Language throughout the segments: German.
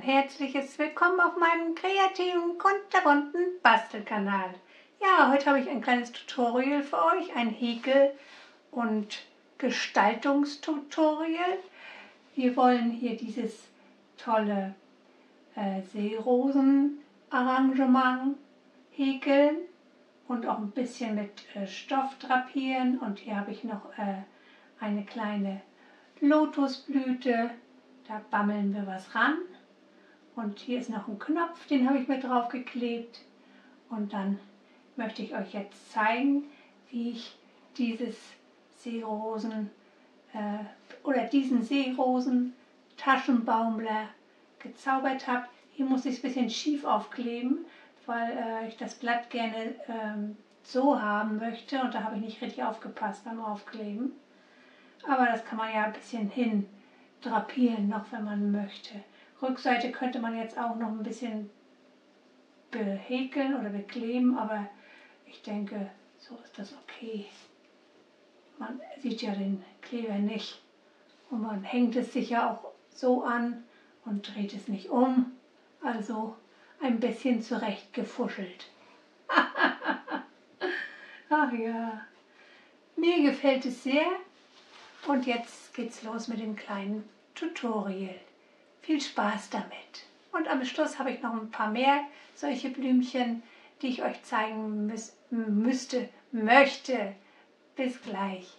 herzliches Willkommen auf meinem kreativen, kunterbunten Bastelkanal. Ja, heute habe ich ein kleines Tutorial für euch, ein Häkel- und Gestaltungstutorial. Wir wollen hier dieses tolle SeeRosen-Arrangement häkeln und auch ein bisschen mit Stoff drapieren. Und hier habe ich noch eine kleine Lotusblüte, da bammeln wir was ran. Und hier ist noch ein Knopf, den habe ich mit drauf geklebt. Und dann möchte ich euch jetzt zeigen, wie ich dieses SeeRosen diesen SeeRosen Taschenbaumler gezaubert habe. Hier muss ich es ein bisschen schief aufkleben, weil ich das Blatt gerne so haben möchte und da habe ich nicht richtig aufgepasst beim Aufkleben. Aber das kann man ja ein bisschen hin drapieren noch, wenn man möchte. Rückseite könnte man jetzt auch noch ein bisschen behäkeln oder bekleben, aber ich denke, so ist das okay. Man sieht ja den Kleber nicht und man hängt es sich ja auch so an und dreht es nicht um. Also ein bisschen zurecht gefuschelt. Ach ja, mir gefällt es sehr. Und jetzt geht's los mit dem kleinen Tutorial. Viel Spaß damit. Und am Schluss habe ich noch ein paar mehr solche Blümchen, die ich euch zeigen möchte. Bis gleich.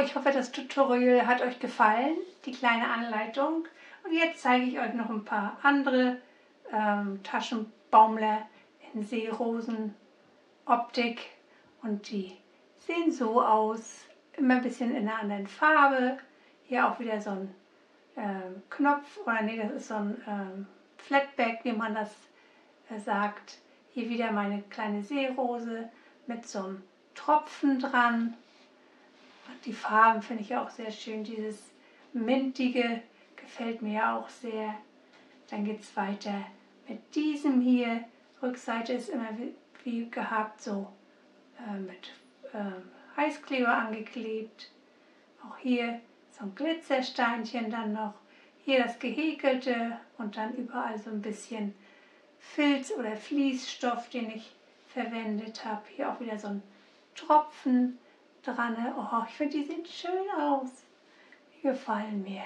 ich hoffe, das Tutorial hat euch gefallen, die kleine Anleitung. Und jetzt zeige ich euch noch ein paar andere Taschenbaumler in SeeRosen Optik. Und die sehen so aus, immer ein bisschen in einer anderen Farbe. Hier auch wieder so ein Knopf, oder nee, das ist so ein Flatback, wie man das sagt. Hier wieder meine kleine SeeRose mit so einem Tropfen dran. Und die Farben finde ich auch sehr schön. Dieses Mintige gefällt mir ja auch sehr. Dann geht es weiter mit diesem hier. Rückseite ist immer wie gehabt so mit Heißkleber angeklebt. Auch hier so ein Glitzersteinchen dann noch. Hier das gehäkelte und dann überall so ein bisschen Filz oder FleeceStoff, den ich verwendet habe. Hier auch wieder so ein Tropfen dran. Oh, ich finde, die sehen schön aus. Die gefallen mir.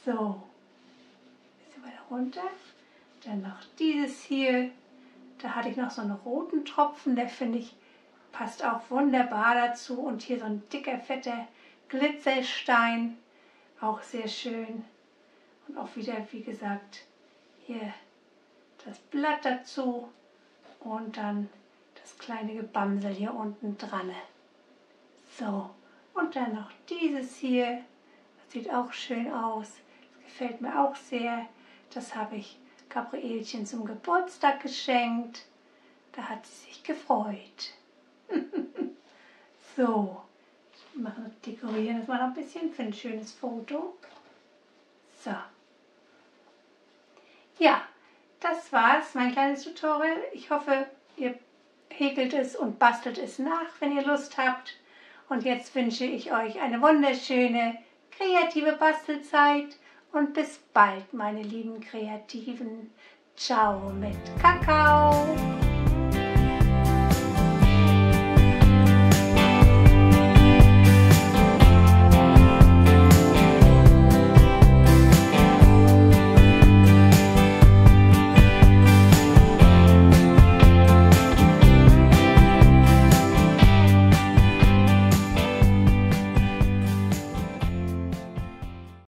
So, bisschen weiter runter. Dann noch dieses hier. Da hatte ich noch so einen roten Tropfen, der finde ich passt auch wunderbar dazu. Und hier so ein dicker, fetter Glitzerstein, auch sehr schön. Und auch wieder, wie gesagt, hier das Blatt dazu und dann das kleine Gebamsel hier unten dran. So, und dann noch dieses hier, das sieht auch schön aus, das gefällt mir auch sehr. Das habe ich Gabrielchen zum Geburtstag geschenkt, da hat sie sich gefreut. So, ich mache noch dekorieren das mal noch ein bisschen für ein schönes Foto. So, ja, das war's, mein kleines Tutorial. Ich hoffe, ihr häkelt es und bastelt es nach, wenn ihr Lust habt. Und jetzt wünsche ich euch eine wunderschöne, kreative Bastelzeit und bis bald, meine lieben Kreativen. Ciao mit Kakao.